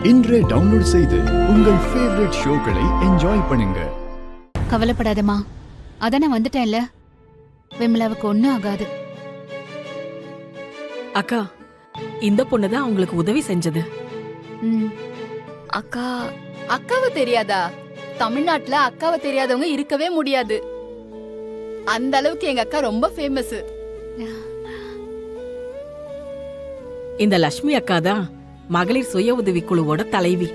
இன்றே டவுன்லோட் செய்து உங்கள் ஃபேவரட் ஷோக்களை என்ஜாய் பண்ணுங்க. கவலைப்படாதம்மா, அதான் நான் வந்துட்டேன்ல. விமலாவுக்கு ஒண்ணும் ஆகாது. அக்கா, இந்த பொண்ணுதான் உங்களுக்கு உதவி செஞ்சது. அக்கா, அக்காவை தெரியாதா? தமிழ்நாட்டுல அக்காவை தெரியாதவங்க இருக்கவே முடியாது. அந்த அளவுக்கு எங்க அக்கா ரொம்ப ஃபேமஸ். இந்த லட்சுமி அக்கா தான் மகளிர் சுய உதவி குழுவோட தலைவி.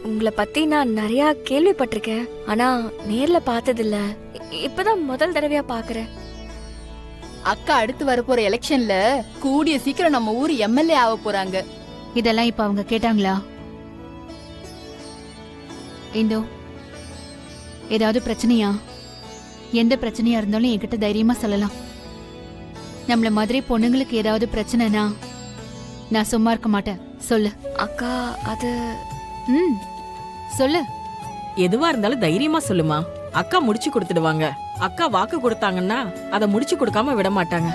உங்களை பத்தி நான் நிறைய கேள்விப்பட்டிருக்கேன், ஆனா நேர்ல பார்த்ததில்ல. இப்பதான் முதல் தடவையா பாக்குறேன். அக்கா அடுத்து வரப்போற எலெக்ஷன்ல கூடிய சீக்கிரம் நம்ம ஊர் எம்எல்ஏ ஆக போறாங்க. இதெல்லாம் இப்ப அவங்க கேட்டாங்களா? இந்தோ, ஏதாவது பிரச்சனையா? எந்த பிரச்சனையா இருந்தாலும் என்கிட்ட தைரியமா சொல்லலாம். நம்மள மாதிரி பொண்ணுங்களுக்கு ஏதாவது பிரச்சனைனா நான் சும்மா இருக்க மாட்டேன். சொல்லு அக்கா. அது சொல்லு. எதுவா இருந்தாலும் தைரியமா சொல்லுமா. அக்கா முடிச்சு கொடுத்துடுவாங்க. அக்கா வாக்கு கொடுத்தாங்கன்னா அதை முடிச்சு கொடுக்காம விட மாட்டாங்க.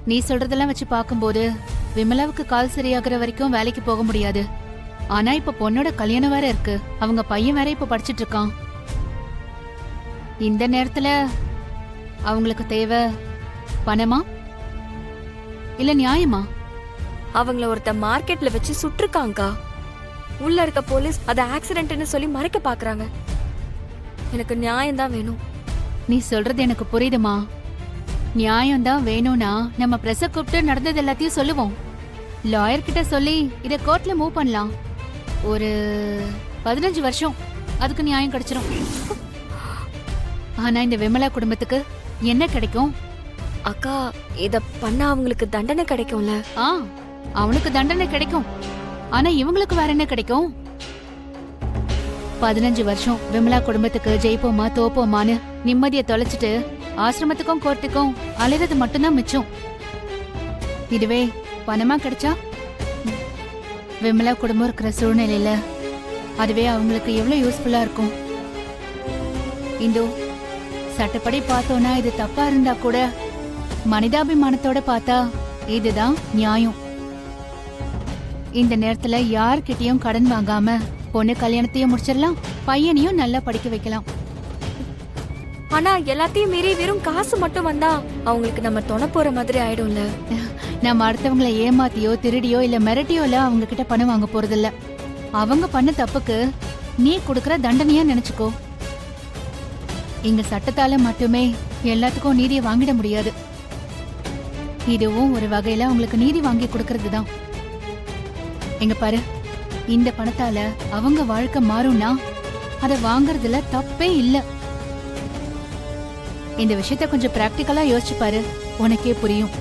நீ சொல்றதெல்லாம் வச்சு பார்க்கும்போது விமலாவுக்கு கால் சரியாகிற வரைக்கும் வேலைக்கு போக முடியாது. ஆனா இப்ப பொண்ணோட கல்யாணம் வேற இருக்கு. அவங்க பையன் வேற இப்ப படிச்சிட்டு இருக்கான். இந்த நேரத்துல அவங்களுக்கு தேவை பணமா இல்ல நியாயமா? அவங்கள ஒருத்த மார்க்கெட்ல வச்சு சுட்டிருக்காங்கக்கா. உள்ள இருக்க போலீஸ் அதை ஆக்சிடென்ட்னு சொல்லி மறைக்க பாக்குறாங்க. எனக்கு நியாயம் தான் வேணும். நீ சொல்றது எனக்கு புரியுதுமா. நியாயம் தான் வேணும்னா நம்ம பிரஸ கூப்பிட்டு நடந்தது எல்லாத்தையும் சொல்லுவோம். லாயர் கிட்ட சொல்லி இத கோர்ட்ல மூவ் பண்ணலாம். ஒரு 15 வருஷம் அதுக்கு நியாயம் கிடைச்சிரும். ஆனா இந்த விமலா குடும்பத்துக்கு என்ன கிடைக்கும்? அக்கா, இத பண்ண அவங்களுக்கு தண்டனை கிடைக்கும்ல? அவனுக்கு தண்டனை கிடைக்கும். ஆனா இவங்களுக்கு வேற என்ன கிடைக்கும்? 15 வருஷம் விமலா குடும்பத்துக்கு ஜெயிப்போமா தோப்போமான்னு நிம்மதியை தொலைச்சிட்டு ஆசிரமத்துக்கும் கோர்ட்டுக்கும் அலைறது மட்டும்தான் மிச்சம். இதுவே பணமா கிடைச்சா விமலா குடும்பம் இருக்கிற சூழ்நிலையில அதுவே அவங்களுக்கு எவ்வளவு யூஸ்ஃபுல்லா இருக்கும். இந்தோ, சட்டப்படி பார்த்தோம்னா இது தப்பா இருந்தா கூட மனிதாபிமானத்தோட பார்த்தா இதுதான் நியாயம். இந்த நேரத்துல யார்கிட்டயும் கடன் வாங்காம பொண்ணு கல்யாணத்தையும் முடிச்சிடலாம், பையனையும் நல்லா படிக்க வைக்கலாம். ஆனா எல்லாத்தையும் மீறி வெறும் காசு மட்டும் வந்தா அவங்களுக்கு நம்ம துணை போற மாதிரி ஆயிடும்ல. நம்ம அடுத்தவங்களை ஏமாத்தியோ திருடியோ இல்ல மிரட்டியோ இல்ல அவங்க கிட்ட பணம் வாங்க போறதில்ல. அவங்க பண்ண தப்புக்கு நீ கொடுக்கற தண்டனையா நினைச்சுக்கோ. இங்க சட்டத்தால மட்டுமே எல்லாத்துக்கும் நீதியை வாங்கிட முடியாது. இதுவும் ஒரு வகையில அவங்களுக்கு நீதி வாங்கி கொடுக்கறது தான். எங்க பாரு, இந்த பணத்தால அவங்க வாழ்க்கை மாறும்னா அதை வாங்கறதுல தப்பே இல்ல. இந்த விஷயத்த கொஞ்சம் பிராக்டிக்கலா யோசிச்சு பாரு, உனக்கே புரியும்.